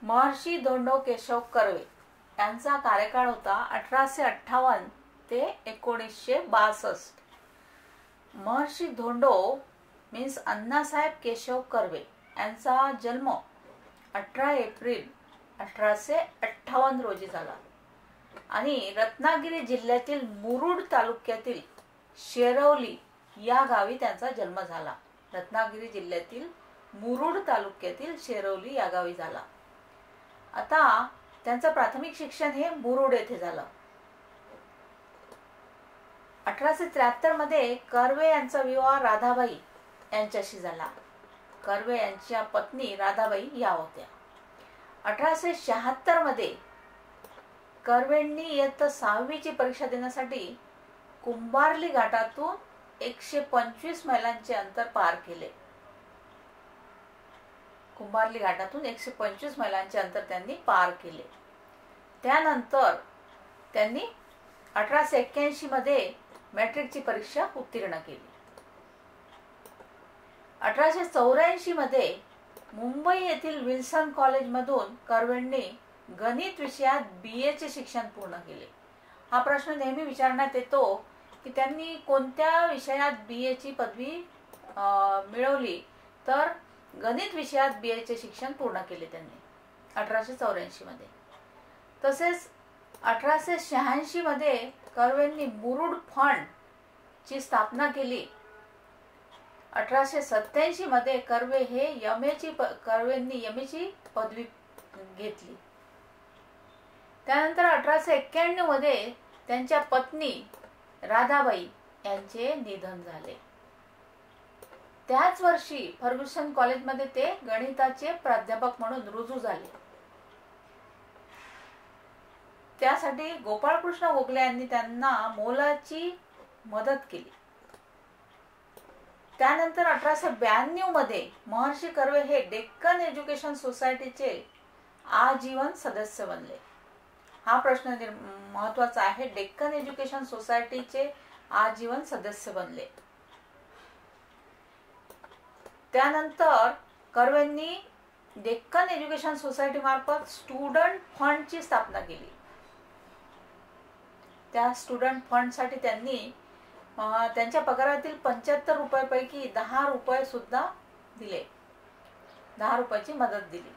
महर्षी धोंडो केशव कर्वे यांचा कार्यकाळ होता 1858 ते 1962. महर्षी धोंडो मीन्स अण्णासाहेब केशव कर्वे यांचा जन्म 18 एप्रिल 1858 रोजी झाला आणि रत्नागिरी जिल्ह्यातील मुरुड तालुक्यातील शेरवली या गावी त्यांचा जन्म झाला. रत्नागिरी जिल्ह्यातील मुरुड तालुक्यातील शेरवली या गावी झाला. आता त्यांचं प्राथमिक शिक्षण हे मुरुड येथे झालं. 1873 मध्ये कर्वे यांचा विवाह राधाबाई यांच्याशी झाला. कर्वे यांच्या पत्नी राधाबाई या होत्या. 1876 मध्ये कर्वेंनी इयत्ता 6वी ची परीक्षा देण्यासाठी कुंभार्ली घाटातून 125 मैलांचे अंतर पार केले. कुंभार्ली घाटातून 125 मैलांचे अंतर त्यांनी पार केले. त्यानंतर त्यांनी 1881 मध्ये मॅट्रिकची परीक्षा उत्तीर्ण केली. 1884 मध्ये मुंबई येथील विल्सन कॉलेजमधून कर्वेंनी गणित विषयात BA चे शिक्षण पूर्ण केले. हा प्रश्न नेहमी विचारण्यात येतो की त्यांनी कोणत्या विषयात BA ची पदवी मिळवली, तर गणित विषयात BA चे शिक्षण पूर्ण केले त्यांनी 1884 मध्ये. तसेच 1886 मध्ये कर्वेंनी मुरुड फंड ची स्थापना केली. 1887 मध्ये कर्वेंनी MA ची पदवी घेतली. त्यानंतर 1891 मध्ये त्यांच्या पत्नी राधाबाई यांचे निधन झाले. त्याच वर्षी फर्ग्युसन कॉलेजमध्ये ते गणिताचे प्राध्यापक म्हणून रुजू झाले. त्यासाठी गोपाळकृष्ण गोखले यांनी त्यांना मोलाची मदत केली. त्यानंतर 1892 मध्ये महर्षी कर्वे हे डेक्कन एज्युकेशन सोसायटीचे आजीवन सदस्य बनले. हा प्रश्न महत्वाचा आहे. डेक्कन एज्युकेशन सोसायटीचे आजीवन सदस्य बनले. त्यानंतर कर्वेंनी डेक्कन एज्युकेशन सोसायटी मार्फत स्टुडंट फंड ची स्थापना केली. त्या स्टुडंट फंड साठी त्यांनी त्यांच्या पगारातील 75 रुपयापैकी 10 रुपये सुद्धा दिले. 10 रुपयाची मदत दिली.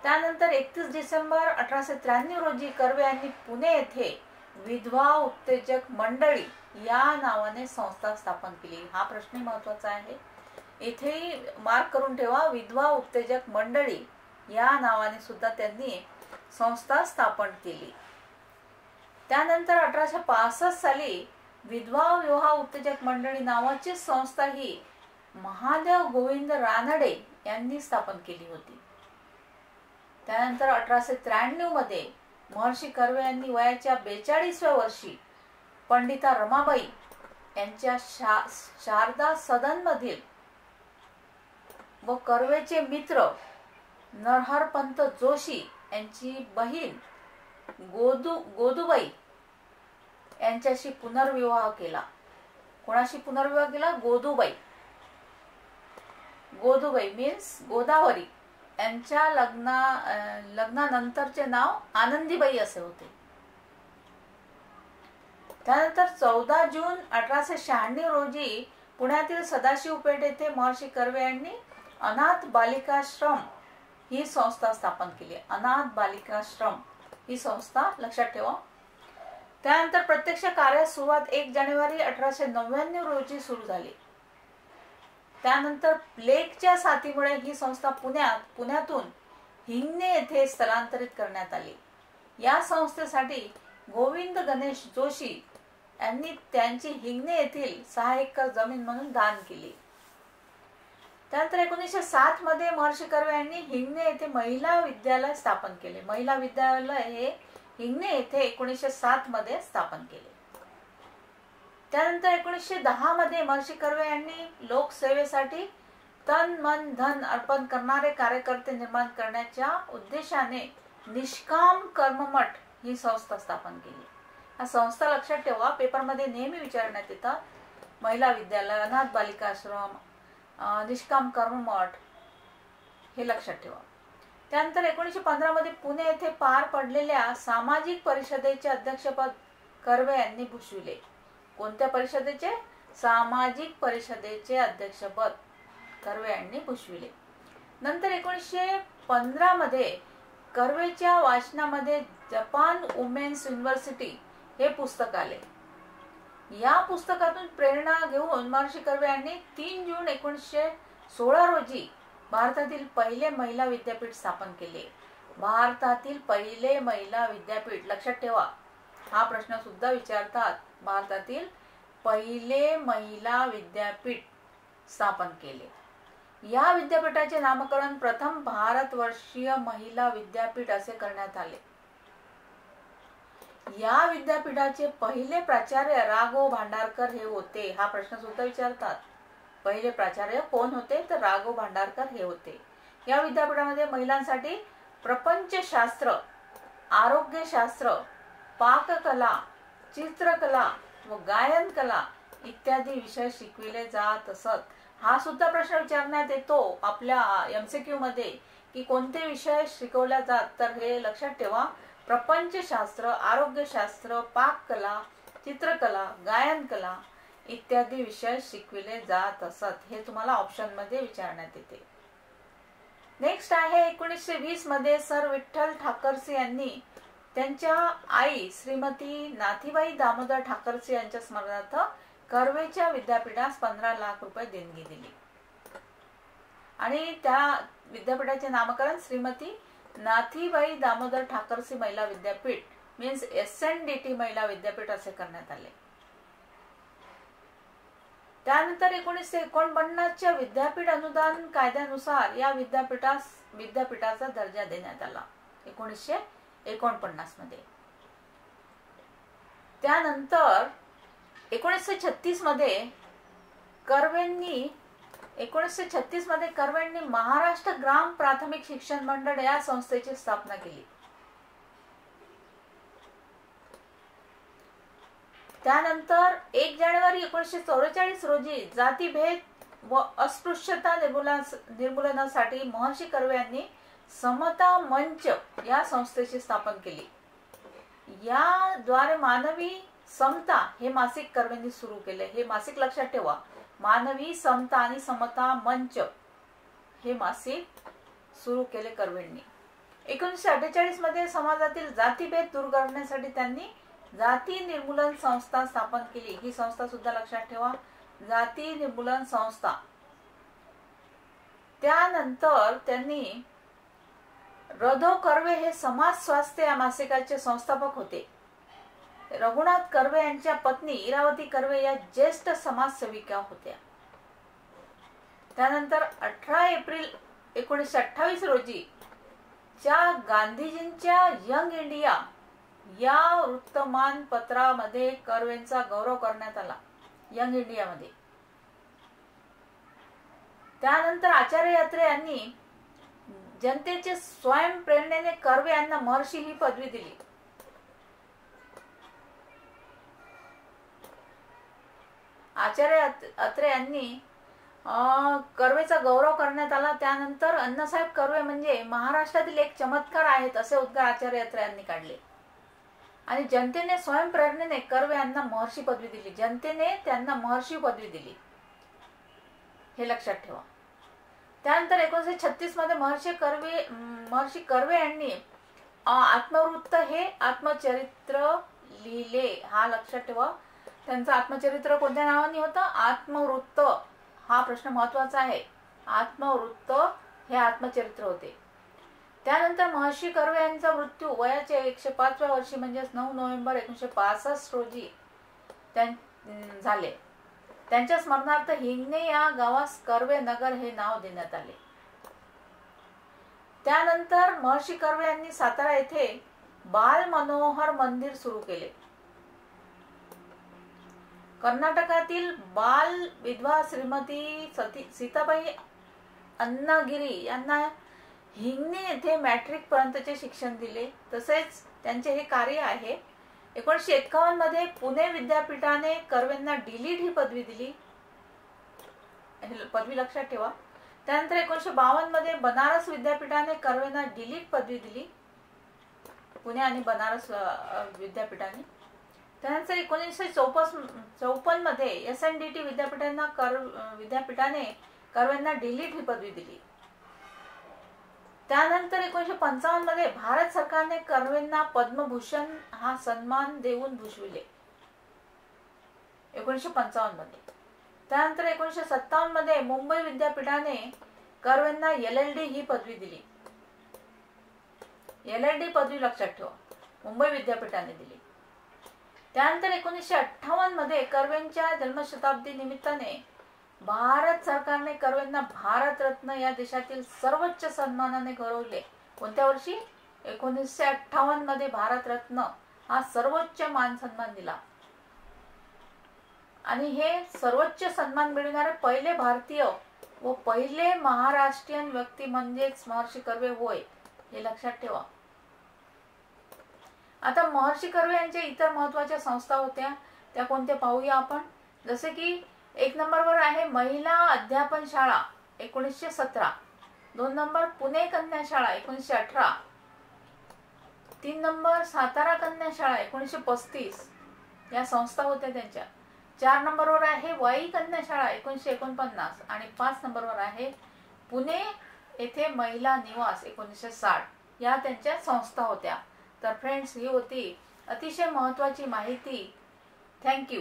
त्यानंतर 31 डिसेंबर 1893 रोजी कर्वे यांनी पुणे येथे विधवा उत्तेजक मंडळी या नावाने संस्था स्थापन केली. हा प्रश्न महत्वाचा आहे. इथेही मार्क करून ठेवा, विधवा उत्तेजक मंडळी या नावाने सुद्धा त्यांनी संस्था स्थापन केली. त्यानंतर 1865 साली विधवा विवाह उत्तेजक मंडळी नावाची संस्था ही महादेव गोविंद रानडे यांनी स्थापन केली होती. त्यानंतर 1893 मध्ये महर्षी कर्वे यांनी वयाच्या 42व्या वर्षी पंडिता रमाबाई यांच्या शारदा सदन मधील व कर्वेचे मित्र नरहरपंत जोशी यांची बहीण गोदूबाई यांच्याशी पुनर्विवाह केला. कोणाशी पुनर्विवाह केला? गोदूबाई मीन्स गोदावरी यांच्या लग्नानंतरचे नाव आनंदीबाई असे होते. त्यानंतर 14 जून 1896 रोजी पुण्यातील सदाशिव पेठ येथे महर्षी कर्वे यांनी अनाथ बालिकाश्रम ही संस्था स्थापन केली. अनाथ बालिकाश्रम ही संस्था लक्षात ठेवा. त्यानंतर प्रत्यक्ष कार्यास सुरुवात 1 जानेवारी 1899 रोजी सुरू झाली. त्यानंतर प्लेगच्या साथीमुळे ही संस्था पुण्यातून हिंगणे येथे स्थलांतरित करण्यात आली. या संस्थेसाठी गोविंद गणेश जोशी यांनी त्यांची हिंगणे येथील 6 एकर जमीन म्हणून दान केली. त्यानंतर 1907 मध्ये महर्षी कर्वे यांनी हिंगणे येथे महिला विद्यालय स्थापन केले. महिला विद्यालय हे हिंगणे येथे 1907 मध्ये स्थापन केले. त्यानंतर 1910 मध्ये महर्षी कर्वे यांनी लोकसेवेसाठी तन मन धन अर्पण करणारे कार्यकर्ते निर्माण करण्याच्या उद्देशाने निष्काम कर्ममठ ही संस्था स्थापन केली. हा संस्था लक्षात ठेवा, पेपरमध्ये नेहमी विचारण्यात येतात. महिला विद्यालय, अनाथ बालिकाश्रम, निष्काम कर्ममठ हे लक्षात ठेवा. त्यानंतर 1915 मध्ये पुणे येथे पार पडलेल्या सामाजिक परिषदेचे अध्यक्षपद कर्वे यांनी भूषविले. कोणत्या परिषदेचे? सामाजिक परिषदेचे अध्यक्षपद कर्वे यांनी भूषविले. नंतर 1915 मध्ये कर्वेच्या वाचनामध्ये जपान वुमेन्स युनिव्हर्सिटी हे पुस्तक आले. या पुस्तकातून प्रेरणा घेऊन महर्षी कर्वे यांनी 3 जून 1916 रोजी भारतातील पहिले महिला विद्यापीठ स्थापन केले. भारतातील पहिले महिला विद्यापीठ, लक्षात ठेवा, हा प्रश्न सुद्धा विचारतात. भारतातील पहिले महिला विद्यापीठ स्थापन केले. या विद्यापीठाचे नामकरण प्रथम भारतवर्षीय महिला विद्यापीठ असे करण्यात आले. या विद्यापीठाचे पहिले प्राचार्य राघव भांडारकर हे होते. हा प्रश्न सुद्धा विचारतात. पहिले प्राचार्य कोण होते? तर राघव भांडारकर हे होते. या विद्यापीठामध्ये महिलांसाठी प्रपंचशास्त्र, आरोग्यशास्त्र, पाककला, चित्रकला व गायन कला इत्यादी विषय शिकविले जात असत. हा सुद्धा प्रश्न विचारण्यात येतो आपल्या MCQ मध्ये की कोणते विषय शिकवल्या जात. तर हे लक्षात ठेवा, प्रपंचशास्त्र, आरोग्यशास्त्र, पाककला, चित्रकला, गायन कला इत्यादी विषय शिकविले जात असत. हे तुम्हाला ऑप्शन मध्ये विचारण्यात येते. नेक्स्ट आहे 1920 मध्ये सर विठ्ठल ठाकरसी यांनी त्यांच्या आई श्रीमती नाथीबाई दामोदर ठाकरसी यांच्या स्मरणार्थ कर्वेच्या विद्यापीठास 15 लाख रुपये देणगी दिली आणि त्या विद्यापीठाचे नामकरण श्रीमती नाथीबाई दामोदर ठाकरसी महिला विद्यापीठ मीन्स SNDT महिला विद्यापीठ असे करण्यात आले. त्यानंतर 1949च्या विद्यापीठ अनुदान कायद्यानुसार या विद्यापीठाचा दर्जा देण्यात आला 1949 मध्ये. त्यानंतर 1936 मध्ये कर्वेंनी महाराष्ट्र ग्राम प्राथमिक शिक्षण मंडळ या संस्थेची स्थापना केली. त्यानंतर 1 जानेवारी 1944 रोजी जातीभेद व अस्पृश्यता निर्मूलनासाठी महर्षी कर्वे यांनी समता मंच या संस्थेची स्थापना केली. याद्वारे मानवी समता हे मासिक कर्वेंनी सुरू केले. हे मासिक लक्षात ठेवा, मानवी समता आणि समता मंच हे मासिक सुरू केले कर्वेंनी. 1948 मध्ये समाजातील जातीभेद दूर करण्यासाठी त्यांनी जाती निर्मूलन संस्था स्थापन केली. ही संस्था सुद्धा लक्षात ठेवा, जाती निर्मूलन संस्था. त्यानंतर त्यांनी रधो कर्वे हे समाज स्वास्थ्य या मासिकाचे संस्थापक होते. रघुनाथ कर्वे यांच्या पत्नी इरावती कर्वे या ज्येष्ठ समाजसेविका होत्या. त्यानंतर 18 एप्रिल 1928 रोजी च्या गांधीजींच्या यंग इंडिया या वृत्तमानपत्रामध्ये कर्वेंचा गौरव करण्यात आला. यंग इंडिया मध्ये. त्यानंतर आचार्य अत्रे यांनी जनतेचे स्वयंप्रेरणेने कर्वे यांना महर्षी ही पदवी दिली. आचार्य अत्रे यांनी कर्वेचा गौरव करण्यात आला. त्यानंतर अण्णासाहेब कर्वे म्हणजे महाराष्ट्रातील एक चमत्कार आहेत असे उद्गार आचार्य अत्रे यांनी काढले आणि जनतेने स्वयंप्रेरणेने कर्वे यांना महर्षी पदवी दिली. जनतेने त्यांना महर्षी पदवी दिली, हे लक्षात ठेवा. त्यानंतर 1936 मध्ये महर्षी कर्वे यांनी आत्मवृत्त हे आत्मचरित्र लिहिले. हा लक्षात ठेवा, त्यांचं आत्मचरित्र कोणत्या नावाने होतं? आत्मवृत्त. हा प्रश्न महत्वाचा आहे. आत्मवृत्त हे आत्मचरित्र होते. त्यानंतर महर्षी कर्वे यांचा मृत्यू वयाच्या 105व्या वर्षी म्हणजेच 9 नोव्हेंबर 1965 रोजी झाले. त्यांच्या स्मरणार्थ हिंगणे या गावास कर्वे नगर हे नाव देण्यात आले. त्यानंतर महर्षी कर्वे यांनी सातारा येथे बाल मनोहर मंदिर सुरू केले. कर्नाटकातील बाल विधवा श्रीमती सीताबाई अण्णागिरी यांना हिंगणे येथे मॅट्रिक पर्यंतचे शिक्षण दिले. तसेच त्यांचे हे कार्य आहे. 1951 मध्ये पुणे विद्यापीठाने कर्वेंना D.Litt ही पदवी दिली. पदवी लक्षात ठेवा. त्यानंतर 1952 मध्ये बनारस विद्यापीठाने कर्वेंना डीलिट पदवी दिली, पुणे आणि बनारस विद्यापीठाने. त्यानंतर 1954 मध्ये SNDT विद्यापीठाने कर्वेंना डीलिट ही पदवी दिली. त्यानंतर 1955 मध्ये भारत सरकारने कर्वेंना पद्मभूषण हा सन्मान देऊन भूषविले 1955 मध्ये. त्यानंतर 1957 मध्ये मुंबई विद्यापीठाने कर्वेंना LLD ही पदवी दिली. LLD पदवी लक्षात ठेवा, मुंबई विद्यापीठाने दिली. त्यानंतर 1958 मध्ये कर्वेंच्या जन्मशताब्दी निमित्ताने भारत सरकारने कर्वेंना भारत रत्न या देशातील सर्वोच्च सन्मानाने गौरवले. कोणत्या वर्षी? 1958 मध्ये भारत रत्न हा सर्वोच्च मान सन्मान दिला. आणि हे सर्वोच्च सन्मान मिळवणारे पहिले भारतीय व पहिले महाराष्ट्रीयन व्यक्ती म्हणजेच महर्षी कर्वे होय, हे लक्षात ठेवा. आता महर्षी कर्वे यांच्या इतर महत्वाच्या संस्था होत्या, त्या कोणत्या पाहूया आपण. जसे की 1 नंबरवर आहे महिला अध्यापन शाळा 1917, 2 नंबर पुणे कन्या शाळा 1918, 3 नंबर सातारा कन्या शाळा 1935, या संस्था होत्या त्यांच्या. 4 नंबरवर आहे वाई कन्या शाळा 1949 आणि 5 नंबरवर आहे पुणे येथे महिला निवास 1960, या त्यांच्या संस्था होत्या. तर फ्रेंड्स, ही होती अतिशय महत्त्वाची माहिती. थँक्यू.